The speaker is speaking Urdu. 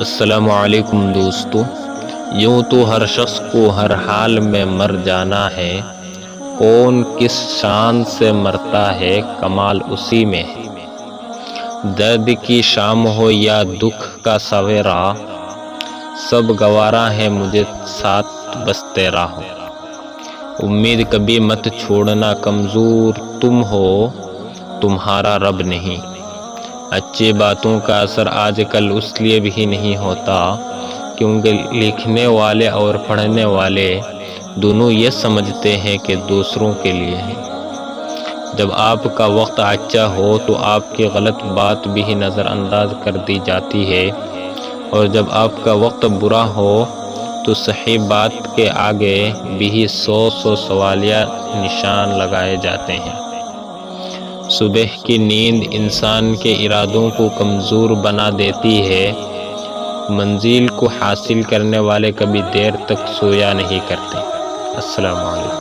السلام علیکم دوستو، یوں تو ہر شخص کو ہر حال میں مر جانا ہے، کون کس شان سے مرتا ہے کمال اسی میں ہے۔ درد کی شام ہو یا دکھ کا سویرا، سب گوارا ہے مجھے ساتھ بس تیرا ہو۔ امید کبھی مت چھوڑنا، کمزور تم ہو تمہارا رب نہیں۔ اچھی باتوں کا اثر آج کل اس لیے بھی نہیں ہوتا کیونکہ لکھنے والے اور پڑھنے والے دونوں یہ سمجھتے ہیں کہ دوسروں کے لیے ہے۔ جب آپ کا وقت اچھا ہو تو آپ کی غلط بات بھی نظر انداز کر دی جاتی ہے، اور جب آپ کا وقت برا ہو تو صحیح بات کے آگے بھی سو سوالیہ نشان لگائے جاتے ہیں۔ صبح کی نیند انسان کے ارادوں کو کمزور بنا دیتی ہے، منزل کو حاصل کرنے والے کبھی دیر تک سویا نہیں کرتے۔ السلام علیکم۔